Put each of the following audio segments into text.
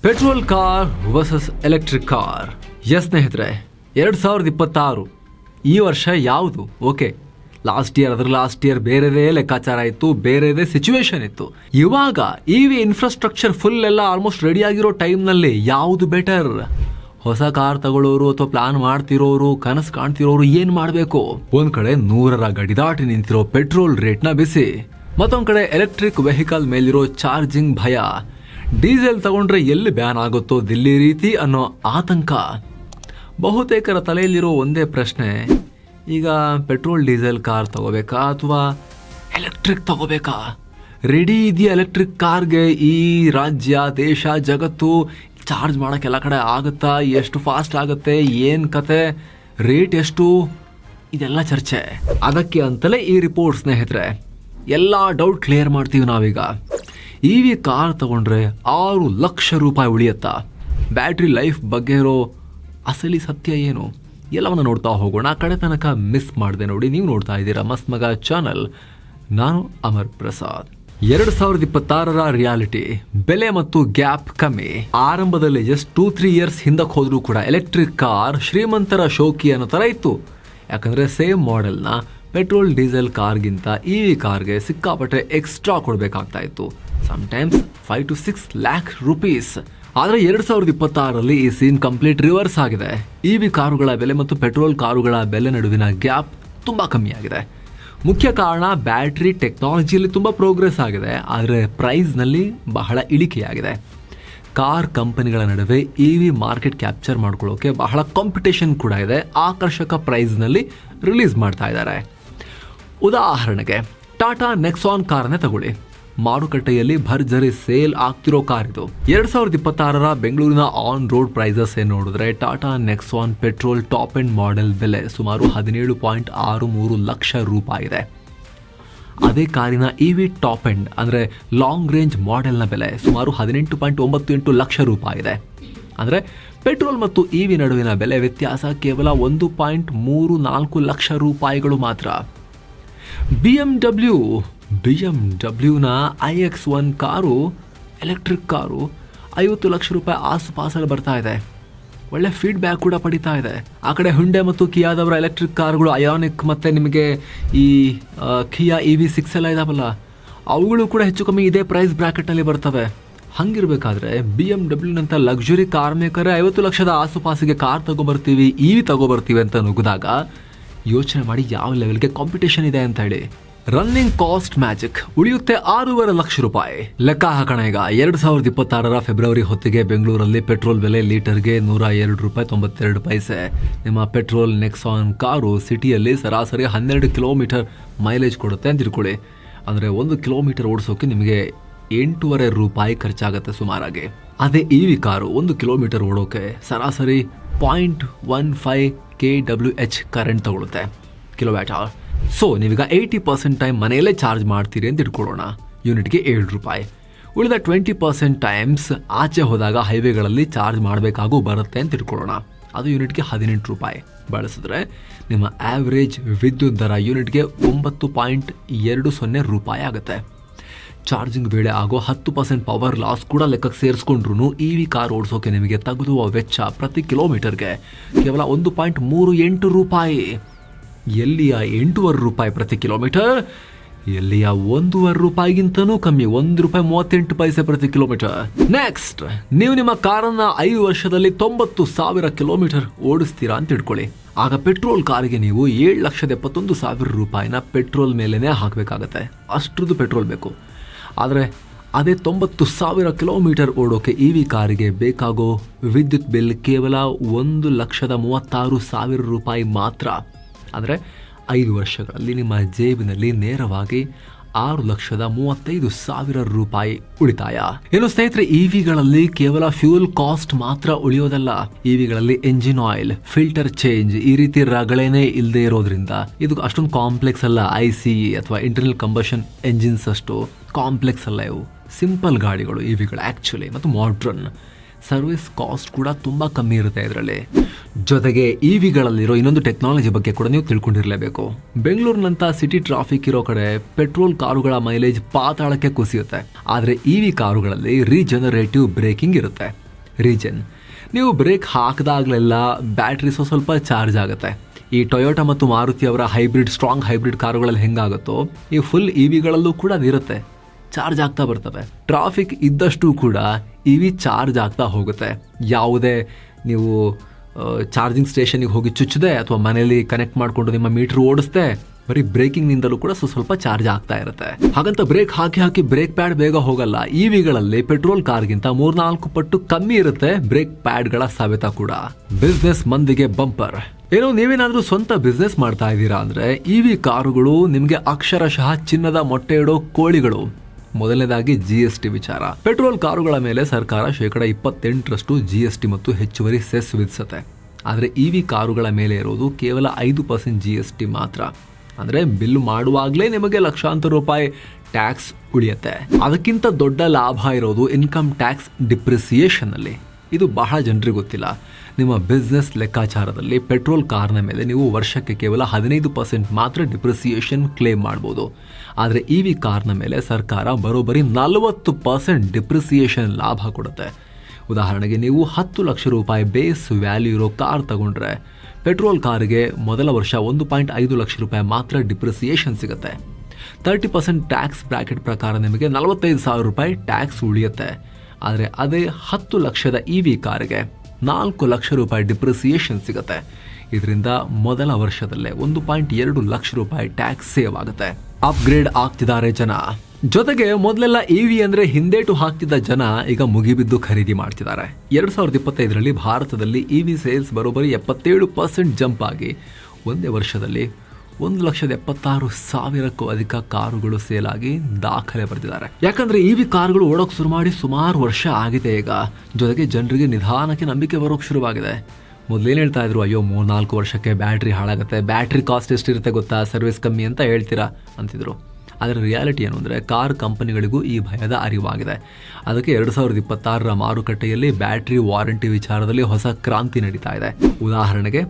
Petrol car versus electric car. ಸ್ನೇಹಿತರೆ, 2026 ಈ ವರ್ಷ ಯಾವುದು? ಓಕೆ, ಲಾಸ್ಟ್ ಇಯರ್ ಬೇರೆದೇ ಲೆಕ್ಕಾಚಾರ ಇತ್ತು, ಬೇರೆದೇ ಸಿಚುವೇಶನ್ ಇತ್ತು. ಇವಾಗ ಇವಿ ಇನ್ಫ್ರಾಸ್ಟ್ರಕ್ಚರ್ ಫುಲ್ ಎಲ್ಲ ಆಲ್ಮೋಸ್ಟ್ ರೆಡಿ ಆಗಿರೋ ಟೈಮ್ನಲ್ಲಿ ಯಾವುದು ಬೆಟರ್? ಹೊಸ ಕಾರ್ ತಗೊಳ್ಳೋರು ಅಥವಾ ಪ್ಲಾನ್ ಮಾಡ್ತಿರೋರು, ಕನಸು ಕಾಣ್ತಿರೋರು ಏನ್ ಮಾಡಬೇಕು? ಒಂದ್ ಕಡೆ 100ರ ಗಡಿ ದಾಟಿ ನಿಂತಿರೋ ಪೆಟ್ರೋಲ್ ರೇಟ್ನ ಬಿಸಿ, ಮತ್ತೊಂದ್ ಕಡೆ ಎಲೆಕ್ಟ್ರಿಕ್ ವೆಹಿಕಲ್ ಮೇಲಿರೋ ಚಾರ್ಜಿಂಗ್ ಭಯ, ಡೀಸೆಲ್ ತಗೊಂಡ್ರೆ ಎಲ್ಲಿ ಬ್ಯಾನ್ ಆಗುತ್ತೋ ದಿಲ್ಲಿ ರೀತಿ ಅನ್ನೋ ಆತಂಕ. ಬಹುತೇಕರ ತಲೆಯಲ್ಲಿರೋ ಒಂದೇ ಪ್ರಶ್ನೆ, ಈಗ ಪೆಟ್ರೋಲ್ ಡೀಸೆಲ್ ಕಾರ್ ತಗೋಬೇಕಾ ಅಥವಾ ಎಲೆಕ್ಟ್ರಿಕ್ ತಗೋಬೇಕಾ? ರೆಡಿ ಇದೆಯಾ ಎಲೆಕ್ಟ್ರಿಕ್ ಕಾರ್ಗೆ ಈ ರಾಜ್ಯ, ದೇಶ, ಜಗತ್ತು? ಚಾರ್ಜ್ ಮಾಡೋಕ್ಕೆ ಎಲ್ಲ ಕಡೆ ಆಗುತ್ತಾ? ಎಷ್ಟು ಫಾಸ್ಟ್ ಆಗುತ್ತೆ? ಏನು ಕತೆ? ರೇಟ್ ಎಷ್ಟು? ಇದೆಲ್ಲ ಚರ್ಚೆ. ಅದಕ್ಕೆ ಅಂತಲೇ ಈ ರಿಪೋರ್ಟ್ ಸ್ನೇಹಿತರೆ. ಎಲ್ಲ ಡೌಟ್ ಕ್ಲಿಯರ್ ಮಾಡ್ತೀವಿ ನಾವೀಗ. ಇವಿ ಕಾರ್ ತಗೊಂಡ್ರೆ 6 ಲಕ್ಷ ರೂಪಾಯಿ ಉಳಿಯತ್ತಾ? ಬ್ಯಾಟ್ರಿ ಲೈಫ್ ಬಗ್ಗೆ ಇರೋ ಅಸಲಿ ಸತ್ಯ ಏನು? ಎಲ್ಲವನ್ನ ನೋಡ್ತಾ ಹೋಗೋಣ. ಕಡೆ ತನಕ ಮಿಸ್ ಮಾಡಿದೆ ನೋಡಿ. ನೀವು ನೋಡ್ತಾ ಇದ್ದೀರಾ ಮಸ್ತ್ ಮಗ ಚಾನಲ್. ನಾನು ಅಮರ್ ಪ್ರಸಾದ್. 2026ರ ರಿಯಾಲಿಟಿ, ಬೆಲೆ ಮತ್ತು ಗ್ಯಾಪ್ ಕಮ್ಮಿ. ಆರಂಭದಲ್ಲಿ ಜಸ್ಟ್ 2-3 ಇಯರ್ಸ್ ಹಿಂದಕ್ಕೆ ಹೋದ್ರೂ ಕೂಡ ಎಲೆಕ್ಟ್ರಿಕ್ ಕಾರ್ ಶ್ರೀಮಂತರ ಶೋಕಿ ಅನ್ನೋ ತರ ಇತ್ತು. ಯಾಕಂದ್ರೆ ಸೇಮ್ ಮಾಡೆಲ್ನ ಪೆಟ್ರೋಲ್ ಡೀಸೆಲ್ ಕಾರ್ಗಿಂತ ಇವಿ ಕಾರ್ಗೆ ಸಿಕ್ಕಾಪಟ್ಟೆ ಎಕ್ಸ್ಟ್ರಾ ಕೊಡಬೇಕಾಗ್ತಾ ಇತ್ತು. Sometimes 5 to 6 lakh rupees. ಆದರೆ 2026ರಲ್ಲಿ ಈ ಸೀನ್ ಕಂಪ್ಲೀಟ್ ರಿವರ್ಸ್ ಆಗಿದೆ. ಇವಿ ಕಾರುಗಳ ಬೆಲೆ ಮತ್ತು ಪೆಟ್ರೋಲ್ ಕಾರುಗಳ ಬೆಲೆ ನಡುವಿನ ಗ್ಯಾಪ್ ತುಂಬಾ ಕಮ್ಮಿ ಆಗಿದೆ. ಮುಖ್ಯ ಕಾರಣ ಬ್ಯಾಟ್ರಿ ಟೆಕ್ನಾಲಜಿಯಲ್ಲಿ ತುಂಬಾ ಪ್ರೋಗ್ರೆಸ್ ಆಗಿದೆ, ಆದರೆ ಪ್ರೈಸ್ನಲ್ಲಿ ಬಹಳ ಇಳಿಕೆಯಾಗಿದೆ. ಕಾರ್ ಕಂಪನಿಗಳ ನಡುವೆ ಇವಿ ಮಾರ್ಕೆಟ್ ಕ್ಯಾಪ್ಚರ್ ಮಾಡ್ಕೊಳ್ಳೋಕೆ ಬಹಳ ಕಾಂಪಿಟೇಷನ್ ಕೂಡ ಇದೆ. ಆಕರ್ಷಕ ಪ್ರೈಸ್ನಲ್ಲಿ ರಿಲೀಸ್ ಮಾಡ್ತಾ ಇದ್ದಾರೆ. ಉದಾಹರಣೆಗೆ ಟಾಟಾ ನೆಕ್ಸಾನ್ ಕಾರ್ನೇ ತಗೊಳ್ಳಿ. ಮಾರುಕಟ್ಟೆಯಲ್ಲಿ ಭರ್ಜರಿ ಸೇಲ್ ಆಗ್ತಿರೋ ಕಾರ್ ಇದು. 2026ರ ಬೆಂಗಳೂರಿನ ಆನ್ ರೋಡ್ ಪ್ರೈಸಸ್ ಏನ್ ನೋಡಿದ್ರೆ, Tata Nexon petrol top end model ಬೆಲೆ ಸುಮಾರು 17.63 ಲಕ್ಷ ರೂಪಾಯಿ ಇದೆ. ಅದೇ ಕಾರಿನ ಇವಿ ಟಾಪ್ ಎಂಡ್ ಅಂದ್ರೆ ಲಾಂಗ್ ರೇಂಜ್ ಮಾಡೆಲ್ನ ಬೆಲೆ ಸುಮಾರು 18.98 ಲಕ್ಷ ರೂಪಾಯಿ ಇದೆ. ಅಂದ್ರೆ ಪೆಟ್ರೋಲ್ ಮತ್ತು ಇವಿ ನಡುವಿನ ಬೆಲೆ ವ್ಯತ್ಯಾಸ ಕೇವಲ 1.34 ಲಕ್ಷ ರೂಪಾಯಿಗಳು ಮಾತ್ರ. ಬಿಎಂಡಬ್ಲ್ಯೂನ iX1 car, electric car 50 lakh ರೂಪಾಯಿ ಆಸುಪಾಸಲ್ಲಿ ಬರ್ತಾ ಇದೆ. ಒಳ್ಳೆ ಫೀಡ್ಬ್ಯಾಕ್ ಕೂಡ ಪಡಿತಾ ಇದೆ. ಆ ಕಡೆ ಹುಂಡೆ ಮತ್ತು ಕಿಯಾದವರ ಎಲೆಕ್ಟ್ರಿಕ್ ಕಾರುಗಳು ಅಯಾನಿಕ್ ಮತ್ತೆ ನಿಮಗೆ ಈ ಕಿಯಾ EV6 ಎಲ್ಲ ಇದಾವಲ್ಲ, ಅವುಗಳು ಕೂಡ ಹೆಚ್ಚು ಕಮ್ಮಿ ಇದೇ ಪ್ರೈಸ್ ಬ್ರಾಕೆಟ್ನಲ್ಲಿ ಬರ್ತವೆ. ಹಂಗಿರ್ಬೇಕಾದ್ರೆ BMW ಲಕ್ಸುರಿ ಕಾರ್ ಮೇಕರ್ 50 ಲಕ್ಷದ ಆಸುಪಾಸಿಗೆ ಕಾರ್ ತಗೋಬರ್ತೀವಿ, ಇವಿ ತಗೋಬರ್ತೀವಿ ಅಂತ ನುಗ್ಗಿದಾಗ ಯೋಚನೆ ಮಾಡಿ ಯಾವ ಲೆವೆಲ್ಗೆ ಕಾಂಪಿಟೇಷನ್ ಇದೆ ಅಂತ ಹೇಳಿ. ರನ್ನಿಂಗ್ ಕಾಸ್ಟ್ ಮ್ಯಾಜಿಕ್ ಉಳಿಯುತ್ತೆ 6.5 ಲಕ್ಷ ರೂಪಾಯಿ. ಲೆಕ್ಕ ಹಾಕೋಣ ಈಗ. 2026ರ ಫೆಬ್ರವರಿ ಹೊತ್ತಿಗೆ ಬೆಂಗಳೂರಲ್ಲಿ ಪೆಟ್ರೋಲ್ ಬೆಲೆ ಲೀಟರ್ಗೆ 102 ರೂಪಾಯಿ 92 ಪೈಸೆ. ನಿಮ್ಮ ಪೆಟ್ರೋಲ್ ನೆಕ್ಸಾನ್ ಕಾರು ಸಿಟಿಯಲ್ಲಿ ಸರಾಸರಿ 12 ಕಿಲೋಮೀಟರ್ ಮೈಲೇಜ್ ಕೊಡುತ್ತೆ ಅಂತ ತಿಳ್ಕೊಳ್ಳಿ. ಅಂದರೆ 1 ಕಿಲೋಮೀಟರ್ ಓಡಿಸೋಕೆ ನಿಮಗೆ 8.5 ರೂಪಾಯಿ ಖರ್ಚಾಗುತ್ತೆ ಸುಮಾರಾಗಿ. ಅದೇ ಇವಿ ಕಾರು 1 ಕಿಲೋಮೀಟರ್ ಓಡೋಕೆ ಸರಾಸರಿ 0.15 kWh ಕರೆಂಟ್ ತಗೊಳುತ್ತೆ, ಕಿಲೋವ್ಯಾಟ್ ಅವರ್. ಸೊ ನೀವೀಗ 80% ಟೈಮ್ ಮನೆಯಲ್ಲೇ ಚಾರ್ಜ್ ಮಾಡ್ತೀರಿ ಅಂತ ಇಟ್ಕೊಳ್ಳೋಣ. ಯೂನಿಟ್ಗೆ 7 ರೂಪಾಯಿ. ಉಳಿದ 20% ಟೈಮ್ಸ್ ಆಚೆ ಹೋದಾಗ ಹೈವೇಗಳಲ್ಲಿ ಚಾರ್ಜ್ ಮಾಡಬೇಕಾಗೂ ಬರುತ್ತೆ ಅಂತ ಇಟ್ಕೊಳ್ಳೋಣ. ಅದು ಯೂನಿಟ್ಗೆ 18 ರೂಪಾಯಿ. ಬಳಸಿದ್ರೆ ನಿಮ್ಮ ಆವ್ರೇಜ್ ವಿದ್ಯುತ್ ದರ ಯೂನಿಟ್ಗೆ 9.20 ರೂಪಾಯಿ ಆಗುತ್ತೆ. ಚಾರ್ಜಿಂಗ್ ವೇಳೆ ಆಗೋ 10% ಪವರ್ ಲಾಸ್ ಕೂಡ ಲೆಕ್ಕಕ್ಕೆ ಸೇರಿಸ್ಕೊಂಡ್ರು ಇವಿ ಕಾರ್ ಓಡಿಸೋಕೆ ನಿಮಗೆ ತೆಗೆದುವ ವೆಚ್ಚ ಪ್ರತಿ ಕಿಲೋಮೀಟರ್ಗೆ ಕೇವಲ 1.38 ರೂಪಾಯಿ. ಎಲ್ಲಿಯ 8.5 ರೂಪಾಯಿ ಪ್ರತಿ ಕಿಲೋಮೀಟರ್, ಎಲ್ಲಿಯ 1.5 ರೂಪಾಯಿಗಿಂತನೂ ಕಮ್ಮಿ, 1 ರೂಪಾಯಿ 38 ಪೈಸೆ ಪ್ರತಿ ಕಿಲೋಮೀಟರ್. ನೆಕ್ಸ್ಟ್, ನೀವು ನಿಮ್ಮ ಕಾರನ್ನ 5 ವರ್ಷದಲ್ಲಿ 90,000 ಕಿಲೋಮೀಟರ್ ಓಡಿಸ್ತೀರಾ ಅಂತ ಇಟ್ಕೊಳ್ಳಿ. ಆಗ ಪೆಟ್ರೋಲ್ ಕಾರಿಗೆ ನೀವು 7,71,000 ರೂಪಾಯಿನ ಪೆಟ್ರೋಲ್ ಮೇಲೇನೆ ಹಾಕಬೇಕಾಗತ್ತೆ. ಅಷ್ಟ್ರದ್ದು ಪೆಟ್ರೋಲ್ ಬೇಕು. ಆದರೆ ಅದೇ 90,000 ಕಿಲೋಮೀಟರ್ ಓಡೋಕೆ ಇವಿ ಕಾರಿಗೆ ಬೇಕಾಗೋ ವಿದ್ಯುತ್ ಬಿಲ್ ಕೇವಲ 1,36,000 ರೂಪಾಯಿ ಮಾತ್ರ. ಅಂದರೆ 5 ವರ್ಷಗಳಲ್ಲಿ ನಿಮ್ಮ ಜೇಬಿನಲ್ಲಿ ನೇರವಾಗಿ 6,35,000 ರೂಪಾಯಿ ಉಳಿತಾಯ. ಏನು ಸ್ನೇಹಿತರೆ, ಇವಿಗಳಲ್ಲಿ ಕೇವಲ ಫ್ಯೂಲ್ ಕಾಸ್ಟ್ ಮಾತ್ರ ಉಳಿಯೋದಲ್ಲ. ಇವಿಗಳಲ್ಲಿ ಎಂಜಿನ್ ಆಯಿಲ್, ಫಿಲ್ಟರ್ ಚೇಂಜ್ ಈ ರೀತಿ ರಗಳೇನೆ ಇಲ್ಲದೆ ಇರೋದ್ರಿಂದ ಇದು ಅಷ್ಟೊಂದು ಕಾಂಪ್ಲೆಕ್ಸ್ ಅಲ್ಲ. ICE ಅಥವಾ ಇಂಟರ್ನಲ್ ಕಂಬಷನ್ ಎಂಜಿನ್ಸ್ ಅಷ್ಟು ಕಾಂಪ್ಲೆಕ್ಸ್ ಅಲ್ಲ. ಇವು ಸಿಂಪಲ್ ಗಾಡಿಗಳು ಇವಿಗಳು ಆ್ಯಕ್ಚುಲಿ, ಮತ್ತು ಮಾಡ್ರನ್. ಸರ್ವಿಸ್ ಕಾಸ್ಟ್ ಕೂಡ ತುಂಬ ಕಮ್ಮಿ ಇರುತ್ತೆ ಇದರಲ್ಲಿ. ಜೊತೆಗೆ ಇವಿಗಳಲ್ಲಿರೋ ಇನ್ನೊಂದು ಟೆಕ್ನಾಲಜಿ ಬಗ್ಗೆ ಕೂಡ ನೀವು ತಿಳ್ಕೊಂಡಿರಲೇಬೇಕು. ಬೆಂಗಳೂರಿನಂಥ ಸಿಟಿ ಟ್ರಾಫಿಕ್ ಇರೋ ಕಡೆ ಪೆಟ್ರೋಲ್ ಕಾರುಗಳ ಮೈಲೇಜ್ ಪಾತಾಳಕ್ಕೆ ಕುಸಿಯುತ್ತೆ. ಆದರೆ ಇವಿ ಕಾರುಗಳಲ್ಲಿ ರೀಜನರೇಟಿವ್ ಬ್ರೇಕಿಂಗ್ ಇರುತ್ತೆ. ರೀಜನ್. ನೀವು ಬ್ರೇಕ್ ಹಾಕಿದಾಗಲೆಲ್ಲ ಬ್ಯಾಟ್ರಿ ಸ್ವಲ್ಪ ಚಾರ್ಜ್ ಆಗುತ್ತೆ. ಈ ಟೊಯೋಟಾ ಮತ್ತು ಮಾರುತಿ ಅವರ ಸ್ಟ್ರಾಂಗ್ ಹೈಬ್ರಿಡ್ ಕಾರುಗಳಲ್ಲಿ ಹೆಂಗಾಗುತ್ತೋ ಈ ಫುಲ್ ಇವಿಗಳಲ್ಲೂ ಕೂಡ ಅದಿರುತ್ತೆ, ಚಾರ್ಜ್ ಆಗ್ತಾ ಬರ್ತವೆ. ಟ್ರಾಫಿಕ್ ಇದ್ದಷ್ಟು ಕೂಡ ಇವಿ ಚಾರ್ಜ್ ಆಗ್ತಾ ಹೋಗುತ್ತೆ. ಯಾವುದೇ ನೀವು ಚಾರ್ಜಿಂಗ್ ಸ್ಟೇಷನ್ಗೆ ಹೋಗಿ ಚುಚ್ಚದೆ ಅಥವಾ ಮನೆಯಲ್ಲಿ ಕನೆಕ್ಟ್ ಮಾಡಿಕೊಂಡು ನಿಮ್ಮ ಮೀಟರ್ ಓಡಿಸ್ದೆ, ಬರೀ ಬ್ರೇಕಿಂಗ್ನಿಂದಲೂ ಕೂಡ ಸ್ವಲ್ಪ ಚಾರ್ಜ್ ಆಗ್ತಾ ಇರುತ್ತೆ. ಹಾಗಂತ ಬ್ರೇಕ್ ಹಾಕಿ ಬ್ರೇಕ್ ಪ್ಯಾಡ್ ಬೇಗ ಹೋಗಲ್ಲ. ಇವಿಗಳಲ್ಲಿ ಪೆಟ್ರೋಲ್ ಕಾರ್ಗಿಂತ 3-4 ಪಟ್ಟು ಕಮ್ಮಿ ಇರುತ್ತೆ ಬ್ರೇಕ್ ಪ್ಯಾಡ್ಗಳ ಸವೆತ ಕೂಡ. ಬಿಸ್ನೆಸ್ ಮಂದಿಗೆ ಬಂಪರ್. ಏನೋ ನೀವೇನಾದ್ರೂ ಸ್ವಂತ ಬಿಸ್ನೆಸ್ ಮಾಡ್ತಾ ಇದ್ದೀರಾ ಅಂದ್ರೆ ಇವಿ ಕಾರುಗಳು ನಿಮ್ಗೆ ಅಕ್ಷರಶಃ ಚಿನ್ನದ ಮೊಟ್ಟೆ ಇಡೋ ಕೋಳಿಗಳು. ಮೊದಲನೇದಾಗಿ GST ವಿಚಾರ. ಪೆಟ್ರೋಲ್ ಕಾರುಗಳ ಮೇಲೆ ಸರ್ಕಾರ 28% GST ಮತ್ತು ಹೆಚ್ಚುವರಿ ಸೆಸ್ ವಿಧಿಸುತ್ತೆ. ಆದರೆ ಇವಿ ಕಾರುಗಳ ಮೇಲೆ ಇರೋದು ಕೇವಲ 5% GST ಮಾತ್ರ. ಅಂದ್ರೆ ಬಿಲ್ ಮಾಡುವಾಗಲೇ ನಿಮಗೆ ಲಕ್ಷಾಂತರ ರೂಪಾಯಿ ಟ್ಯಾಕ್ಸ್ ಉಳಿಯುತ್ತೆ. ಅದಕ್ಕಿಂತ ದೊಡ್ಡ ಲಾಭ ಇರೋದು ಇನ್ಕಮ್ ಟ್ಯಾಕ್ಸ್ ಡಿಪ್ರಿಸಿಯೇಷನ್ ಅಲ್ಲಿ. ಇದು ಬಹಳ ಜನರಿಗೆ ಗೊತ್ತಿಲ್ಲ. ನಿಮ್ಮ ಬಿಸ್ನೆಸ್ ಲೆಕ್ಕಾಚಾರದಲ್ಲಿ ಪೆಟ್ರೋಲ್ ಕಾರ್ನ ಮೇಲೆ ನೀವು ವರ್ಷಕ್ಕೆ ಕೇವಲ 15% ಮಾತ್ರ ಡಿಪ್ರಿಸಿಯೇಷನ್ ಕ್ಲೇಮ್ ಮಾಡ್ಬೋದು. ಆದರೆ ಇವಿ ಕಾರ್ನ ಮೇಲೆ ಸರ್ಕಾರ ಬರೋಬ್ಬರಿ 40% ಡಿಪ್ರಿಸಿಯೇಷನ್ ಲಾಭ ಕೊಡುತ್ತೆ. ಉದಾಹರಣೆಗೆ ನೀವು 10 ಲಕ್ಷ ರೂಪಾಯಿ ಬೇಸ್ ವ್ಯಾಲ್ಯೂ ಇರೋ ಕಾರ್ ತಗೊಂಡ್ರೆ ಪೆಟ್ರೋಲ್ ಕಾರಿಗೆ ಮೊದಲ ವರ್ಷ 1.5 ಲಕ್ಷ ರೂಪಾಯಿ ಮಾತ್ರ ಡಿಪ್ರಿಸಿಯೇಷನ್ ಸಿಗುತ್ತೆ. 30% ಟ್ಯಾಕ್ಸ್ ಬ್ರಾಕೆಟ್ ಪ್ರಕಾರ ನಿಮಗೆ 45,000 ರೂಪಾಯಿ ಟ್ಯಾಕ್ಸ್ ಉಳಿಯುತ್ತೆ. ಆದರೆ ಅದೇ 10 ಲಕ್ಷದ ಇವಿ ಕಾರಿಗೆ 4 ಲಕ್ಷ ರೂಪಾಯಿ ಡಿಪ್ರಿಸಿಯೇಷನ್ ಸಿಗುತ್ತೆ. ಇದರಿಂದ ಮೊದಲ ವರ್ಷದಲ್ಲೇ 1.2 ಲಕ್ಷ ರೂಪಾಯಿ ಟ್ಯಾಕ್ಸ್ ಸೇವ್ ಆಗುತ್ತೆ. ಅಪ್ಗ್ರೇಡ್ ಆಗ್ತಿದ್ದಾರೆ ಜನ. ಜೊತೆಗೆ ಮೊದಲೆಲ್ಲ ಇವಿ ಅಂದ್ರೆ ಹಿಂದೇಟು ಹಾಕ್ತಿದ್ದ ಜನ ಈಗ ಮುಗಿಬಿದ್ದು ಖರೀದಿ ಮಾಡ್ತಿದ್ದಾರೆ. 2025ರಲ್ಲಿ ಭಾರತದಲ್ಲಿ ಇವಿ ಸೇಲ್ಸ್ ಬರೋಬ್ಬರಿ 77% ಜಂಪ್ ಆಗಿ ಒಂದೇ ವರ್ಷದಲ್ಲಿ 1,76,000ಕ್ಕೂ ಅಧಿಕ ಕಾರುಗಳು ಸೇಲ್ ಆಗಿ ದಾಖಲೆ ಬರೆದಿದ್ದಾರೆ. ಯಾಕಂದ್ರೆ ಇವಿ ಕಾರುಗಳು ಓಡೋಕ್ ಶುರು ಮಾಡಿ ಸುಮಾರು ವರ್ಷ ಆಗಿದೆ ಈಗ. ಜೊತೆಗೆ ಜನರಿಗೆ ನಿಧಾನಕ್ಕೆ ನಂಬಿಕೆ ಬರೋಕ್ ಶುರುವಾಗಿದೆ. ಮೊದಲೇನು ಹೇಳ್ತಾ ಇದ್ರು, ಅಯ್ಯೋ 3-4 ವರ್ಷಕ್ಕೆ ಬ್ಯಾಟ್ರಿ ಹಾಳಾಗುತ್ತೆ, ಬ್ಯಾಟ್ರಿ ಕಾಸ್ಟ್ ಎಷ್ಟಿರುತ್ತೆ ಗೊತ್ತಾ, ಸರ್ವಿಸ್ ಕಮ್ಮಿ ಅಂತ ಹೇಳ್ತೀರಾ ಅಂತಿದ್ರು. ಆದರೆ ರಿಯಾಲಿಟಿ ಏನು ಅಂದರೆ ಕಾರ್ ಕಂಪನಿಗಳಿಗೂ ಈ ಭಯದ ಅರಿವಾಗಿದೆ. ಅದಕ್ಕೆ 2026ರ ಮಾರುಕಟ್ಟೆಯಲ್ಲಿ ಬ್ಯಾಟ್ರಿ ವಾರಂಟಿ ವಿಚಾರದಲ್ಲಿ ಹೊಸ ಕ್ರಾಂತಿ ನಡೀತಾ ಇದೆ. ಉದಾಹರಣೆಗೆ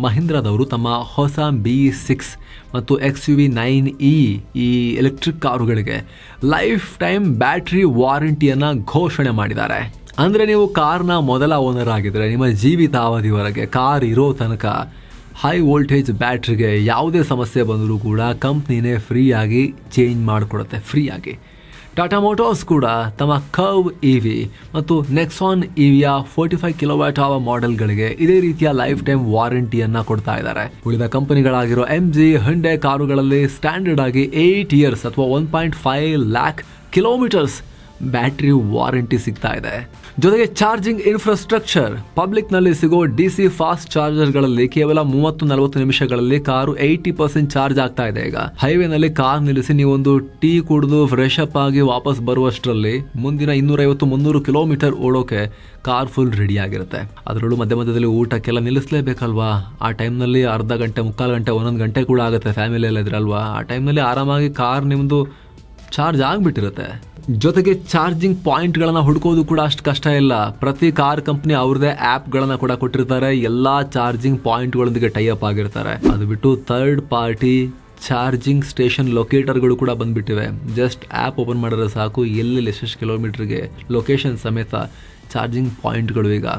ಮಹೀಂದ್ರಾದವರು ತಮ್ಮ ಹೊಸ B6 ಮತ್ತು XUV 9e ಈ ಎಲೆಕ್ಟ್ರಿಕ್ ಕಾರುಗಳಿಗೆ ಲೈಫ್ ಟೈಮ್ ಬ್ಯಾಟ್ರಿ ವಾರಂಟಿಯನ್ನು ಘೋಷಣೆ ಮಾಡಿದ್ದಾರೆ. ಅಂದರೆ ನೀವು ಕಾರ್ನ ಮೊದಲ ಓನರ್ ಆಗಿದ್ರೆ ನಿಮ್ಮ ಜೀವಿತಾವಧಿವರೆಗೆ ಕಾರ್ ಇರೋ ತನಕ ಹೈ ವೋಲ್ಟೇಜ್ ಬ್ಯಾಟ್ರಿಗೆ ಯಾವುದೇ ಸಮಸ್ಯೆ ಬಂದರೂ ಕೂಡ ಕಂಪ್ನಿನೇ ಫ್ರೀಯಾಗಿ ಚೇಂಜ್ ಮಾಡಿಕೊಡುತ್ತೆ, ಫ್ರೀಯಾಗಿ. ಟಾಟಾ ಮೋಟಾರ್ಸ್ ಕೂಡ ತಮ್ಮ ಕರ್ವ್ ಇವಿ ಮತ್ತು ನೆಕ್ಸಾನ್ ಇವಿಯ 45 kWh ಮಾಡೆಲ್ಗಳಿಗೆ ಇದೇ ರೀತಿಯ ಲೈಫ್ ಟೈಮ್ ವಾರಂಟಿಯನ್ನು ಕೊಡ್ತಾ ಇದ್ದಾರೆ. ಉಳಿದ ಕಂಪನಿಗಳಾಗಿರೋ MG, Hyundai ಕಾರುಗಳಲ್ಲಿ ಸ್ಟ್ಯಾಂಡರ್ಡ್ ಆಗಿ 8 years ಅಥವಾ 1.5 lakh kilometers ಬ್ಯಾಟ್ರಿ ವಾರಂಟಿ ಸಿಗ್ತಾ ಇದೆ. ಜೊತೆಗೆ ಚಾರ್ಜಿಂಗ್ ಇನ್ಫ್ರಾಸ್ಟ್ರಕ್ಚರ್. ಪಬ್ಲಿಕ್ನಲ್ಲಿ ಸಿಗೋ DC ಫಾಸ್ಟ್ ಚಾರ್ಜರ್ಗಳಲ್ಲಿ ಕೇವಲ 30-40 ನಿಮಿಷಗಳಲ್ಲಿ ಕಾರು 80% ಚಾರ್ಜ್ ಆಗ್ತಾ ಇದೆ. ಈಗ ಹೈವೇನಲ್ಲಿ ಕಾರ್ ನಿಲ್ಲಿಸಿ ನೀವೊಂದು ಟೀ ಕುಡಿದು ಫ್ರೆಶ್ ಅಪ್ ಆಗಿ ವಾಪಸ್ ಬರುವಷ್ಟರಲ್ಲಿ ಮುಂದಿನ 250-300 ಕಿಲೋಮೀಟರ್ ಓಡೋಕೆ ಕಾರ್ ಫುಲ್ ರೆಡಿ ಆಗಿರುತ್ತೆ. ಅದರಲ್ಲೂ ಮಧ್ಯದಲ್ಲಿ ಊಟಕ್ಕೆಲ್ಲ ನಿಲ್ಲಿಸಲೇಬೇಕಲ್ವಾ. ಆ ಟೈಮ್ನಲ್ಲಿ ಅರ್ಧ ಗಂಟೆ, 3/4 ಗಂಟೆ, 1 ಗಂಟೆ ಕೂಡ ಆಗುತ್ತೆ ಫ್ಯಾಮಿಲಿ ಎಲ್ಲ ಇದ್ರಲ್ವಾ. ಆ ಟೈಮ್ನಲ್ಲಿ ಆರಾಮಾಗಿ ಕಾರ್ ನಿಮ್ಮದು ಚಾರ್ಜ್ ಆಗಿಬಿಟ್ಟಿರುತ್ತೆ. ಜೊತೆಗೆ ಚಾರ್ಜಿಂಗ್ ಪಾಯಿಂಟ್ಗಳನ್ನು ಹುಡುಕೋದು ಕೂಡ ಅಷ್ಟು ಕಷ್ಟ ಇಲ್ಲ. ಪ್ರತಿ ಕಾರ್ ಕಂಪ್ನಿ ಅವ್ರದೇ ಆ್ಯಪ್ಗಳನ್ನು ಕೂಡ ಕೊಟ್ಟಿರ್ತಾರೆ. ಎಲ್ಲ ಚಾರ್ಜಿಂಗ್ ಪಾಯಿಂಟ್ಗಳೊಂದಿಗೆ ಟೈ ಅಪ್ ಆಗಿರ್ತಾರೆ. ಅದು ಬಿಟ್ಟು ಥರ್ಡ್ ಪಾರ್ಟಿ ಚಾರ್ಜಿಂಗ್ ಸ್ಟೇಷನ್ ಲೊಕೇಟರ್ಗಳು ಕೂಡ ಬಂದ್ಬಿಟ್ಟಿವೆ. ಜಸ್ಟ್ ಆ್ಯಪ್ ಓಪನ್ ಮಾಡಿದ್ರೆ ಸಾಕು, ಎಲ್ಲೆಲ್ಲಿ ಎಷ್ಟೆಷ್ಟು ಕಿಲೋಮೀಟರ್ಗೆ ಲೊಕೇಶನ್ ಸಮೇತ ಚಾರ್ಜಿಂಗ್ ಪಾಯಿಂಟ್ಗಳು ಈಗ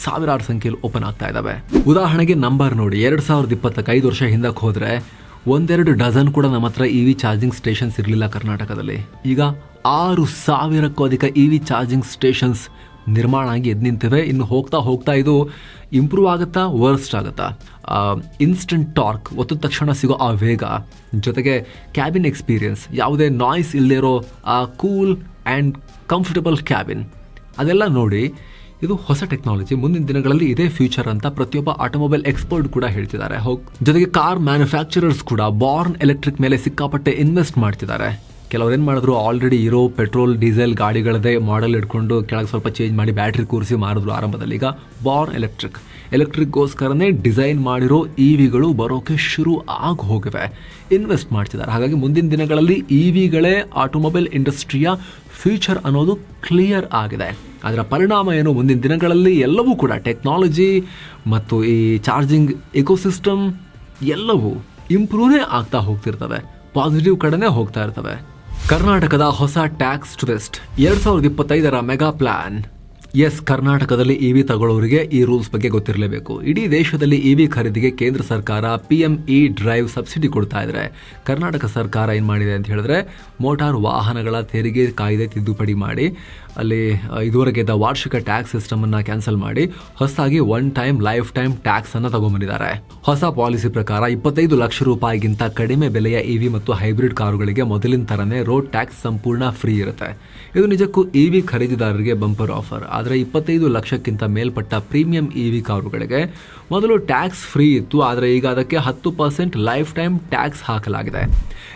ಸಾವಿರಾರು ಸಂಖ್ಯೆಯಲ್ಲಿ ಓಪನ್ ಆಗ್ತಾ ಇದ್ದಾವೆ. ಉದಾಹರಣೆಗೆ ನಂಬರ್ ನೋಡಿ, 2020 5 ವರ್ಷ ಹಿಂದಕ್ಕೆ ಹೋದರೆ 1-2 ಡಜನ್ ಕೂಡ ನಮ್ಮ ಹತ್ರ ಇವಿ ಚಾರ್ಜಿಂಗ್ ಸ್ಟೇಷನ್ಸ್ ಇರಲಿಲ್ಲ ಕರ್ನಾಟಕದಲ್ಲಿ. ಈಗ 6,000ಕ್ಕೂ ಅಧಿಕ ಇವಿ ಚಾರ್ಜಿಂಗ್ ಸ್ಟೇಷನ್ಸ್ ನಿರ್ಮಾಣ ಆಗಿ ಎದ್ದು ನಿಂತಿವೆ. ಇನ್ನು ಹೋಗ್ತಾ ಇದು ಇಂಪ್ರೂವ್ ಆಗುತ್ತಾ, ವರ್ಸ್ಟ್ ಆಗುತ್ತಾ? ಇನ್ಸ್ಟಂಟ್ ಟಾರ್ಕ್, ಒತ್ತಿದ ತಕ್ಷಣ ಸಿಗೋ ಆ ವೇಗ, ಜೊತೆಗೆ ಕ್ಯಾಬಿನ್ ಎಕ್ಸ್ಪೀರಿಯನ್ಸ್, ಯಾವುದೇ ನಾಯ್ಸ್ ಇಲ್ಲದೆ ಇರೋ ಆ ಕೂಲ್ ಆ್ಯಂಡ್ ಕಂಫರ್ಟಬಲ್ ಕ್ಯಾಬಿನ್, ಅದೆಲ್ಲ ನೋಡಿ ಇದು ಹೊಸ ಟೆಕ್ನಾಲಜಿ. ಮುಂದಿನ ದಿನಗಳಲ್ಲಿ ಇದೇ ಫ್ಯೂಚರ್ ಅಂತ ಪ್ರತಿಯೊಬ್ಬ ಆಟೋಮೊಬೈಲ್ ಎಕ್ಸ್ಪರ್ಟ್ ಕೂಡ ಹೇಳ್ತಿದ್ದಾರೆ. ಜೊತೆಗೆ ಕಾರ್ ಮ್ಯಾನುಫ್ಯಾಕ್ಚರರ್ಸ್ ಕೂಡ ಬಾರ್ನ್ ಎಲೆಕ್ಟ್ರಿಕ್ ಮೇಲೆ ಸಿಕ್ಕಾಪಟ್ಟೆ ಇನ್ವೆಸ್ಟ್ ಮಾಡ್ತಿದ್ದಾರೆ. ಕೆಲವ್ರು ಏನು ಮಾಡಿದ್ರು, ಆಲ್ರೆಡಿ ಇರೋ ಪೆಟ್ರೋಲ್ ಡೀಸೆಲ್ ಗಾಡಿಗಳದೇ ಮಾಡೆಲ್ ಇಟ್ಕೊಂಡು ಕೆಳಗೆ ಸ್ವಲ್ಪ ಚೇಂಜ್ ಮಾಡಿ ಬ್ಯಾಟ್ರಿ ಕೂರಿಸಿ ಮಾರಿದ್ರು ಆರಂಭದಲ್ಲಿ. ಈಗ ಬಾರ್ನ್ ಎಲೆಕ್ಟ್ರಿಕ್ಗೋಸ್ಕರನೇ ಡಿಸೈನ್ ಮಾಡಿರೋ ಇವಿಗಳು ಬರೋಕೆ ಶುರು ಆಗಿ ಹೋಗಿವೆ. ಇನ್ವೆಸ್ಟ್ ಮಾಡ್ತಿದ್ದಾರೆ. ಹಾಗಾಗಿ ಮುಂದಿನ ದಿನಗಳಲ್ಲಿ ಇವಿಗಳೇ ಆಟೋಮೊಬೈಲ್ ಇಂಡಸ್ಟ್ರಿಯ ಫ್ಯೂಚರ್ ಅನ್ನೋದು ಕ್ಲಿಯರ್ ಆಗಿದೆ. ಅದರ ಪರಿಣಾಮ ಏನು, ಮುಂದಿನ ದಿನಗಳಲ್ಲಿ ಎಲ್ಲವೂ ಕೂಡ ಟೆಕ್ನಾಲಜಿ ಮತ್ತು ಈ ಚಾರ್ಜಿಂಗ್ ಎಕೋಸಿಸ್ಟಮ್ ಎಲ್ಲವೂ ಇಂಪ್ರೂವ್ನೇ ಆಗ್ತಾ ಹೋಗ್ತಿರ್ತವೆ, ಪಾಸಿಟಿವ್ ಕಡೆನೇ ಹೋಗ್ತಾ ಇರ್ತವೆ. ಕರ್ನಾಟಕದ ಹೊಸ ಟ್ಯಾಕ್ಸ್ ಟ್ವಿಸ್ಟ್. 2025ರ ಮೆಗಾ ಪ್ಲಾನ್. ಎಸ್, ಕರ್ನಾಟಕದಲ್ಲಿ ಇವಿ ತಗೊಳ್ಳೋರಿಗೆ ಈ ರೂಲ್ಸ್ ಬಗ್ಗೆ ಗೊತ್ತಿರಲೇಬೇಕು. ಇಡೀ ದೇಶದಲ್ಲಿ ಇವಿ ಖರೀದಿಗೆ ಕೇಂದ್ರ ಸರ್ಕಾರ PME ಡ್ರೈವ್ ಸಬ್ಸಿಡಿ ಕೊಡ್ತಾ ಇದ್ರೆ, ಕರ್ನಾಟಕ ಸರ್ಕಾರ ಏನು ಮಾಡಿದೆ ಅಂತ ಹೇಳಿದ್ರೆ ಮೋಟಾರ್ ವಾಹನಗಳ ತೆರಿಗೆ ಕಾಯ್ದೆ ತಿದ್ದುಪಡಿ ಮಾಡಿ ಅಲ್ಲಿ ಇದುವರೆಗೆ ಇದ್ದ ವಾರ್ಷಿಕ ಟ್ಯಾಕ್ಸ್ ಸಿಸ್ಟಮ್ ಅನ್ನ ಕ್ಯಾನ್ಸಲ್ ಮಾಡಿ ಹೊಸದಾಗಿ ಲೈಫ್ ಟೈಮ್ ಟ್ಯಾಕ್ಸ್ ಅನ್ನ ತಗೊಂಡ್ಬಂದಿದ್ದಾರೆ. ಹೊಸ ಪಾಲಿಸಿ ಪ್ರಕಾರ 25 ಲಕ್ಷ ರೂಪಾಯಿಗಿಂತ ಕಡಿಮೆ ಬೆಲೆಯ ಇವಿ ಮತ್ತು ಹೈಬ್ರಿಡ್ ಕಾರುಗಳಿಗೆ ಮೊದಲಿನ ತರನೇ ರೋಡ್ ಟ್ಯಾಕ್ಸ್ ಸಂಪೂರ್ಣ ಫ್ರೀ ಇರುತ್ತೆ. ಇದು ನಿಜಕ್ಕೂ ಇವಿ ಖರೀದಿದಾರರಿಗೆ ಬಂಪರ್ ಆಫರ್. ಆದರೆ 25 ಲಕ್ಷಕ್ಕಿಂತ ಮೇಲ್ಪಟ್ಟ ಪ್ರೀಮಿಯಂ ಇವಿ ಕಾರುಗಳಿಗೆ ಮೊದಲು ಟ್ಯಾಕ್ಸ್ ಫ್ರೀ ಇತ್ತು, ಆದರೆ ಈಗ ಅದಕ್ಕೆ 10% ಲೈಫ್ ಟೈಮ್ ಟ್ಯಾಕ್ಸ್ ಹಾಕಲಾಗಿದೆ.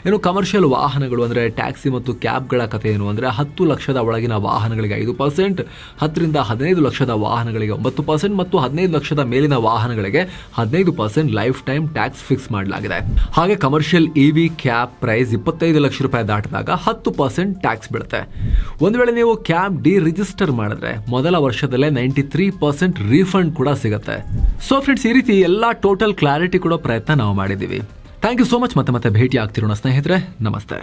ಇನ್ನು ಕಮರ್ಷಿಯಲ್ ವಾಹನಗಳು ಅಂದರೆ ಟ್ಯಾಕ್ಸಿ ಮತ್ತು ಕ್ಯಾಬ್ಗಳ ಕಥೆ ಏನು ಅಂದರೆ 10 ಲಕ್ಷದ ಒಳಗಿನ ವಾಹನಗಳಿಗೆ 5%, 10 ರಿಂದ 15 ಲಕ್ಷದ ವಾಹನಗಳಿಗೆ 9% ಮತ್ತು 15 ಲಕ್ಷದ ಮೇಲಿನ ವಾಹನಗಳಿಗೆ 15% ಲೈಫ್ ಟೈಮ್ ಟ್ಯಾಕ್ಸ್ ಫಿಕ್ಸ್ ಮಾಡಲಾಗಿದೆ. ಹಾಗೆ commercial EV cab price 25 lakh ರೂಪಾಯಿ ದಾಟಿದಾಗ 10% ಟ್ಯಾಕ್ಸ್ ಬೀಳುತ್ತೆ. ಒಂದು ವೇಳೆ ನೀವು ಕ್ಯಾಬ್ ರಿಜಿಸ್ಟರ್ ಮಾಡಿದ್ರೆ ಮೊದಲ ವರ್ಷದಲ್ಲೇ 93% ರೀಫಂಡ್ ಕೂಡ ಸಿಗುತ್ತೆ. ಸೊ ಫ್ರೆಂಡ್ಸ್, ಈ ರೀತಿ ಎಲ್ಲ ಟೋಟಲ್ ಕ್ಲಾರಿಟಿ ಕೊಡೋ ಪ್ರಯತ್ನ ನಾವು ಮಾಡಿದ್ದೀವಿ. Thank you so much. ಮತ್ತೆ ಭೇಟಿ ಆಗ್ತಿರೋಣ ಸ್ನೇಹಿತರೆ. ನಮಸ್ತೆ.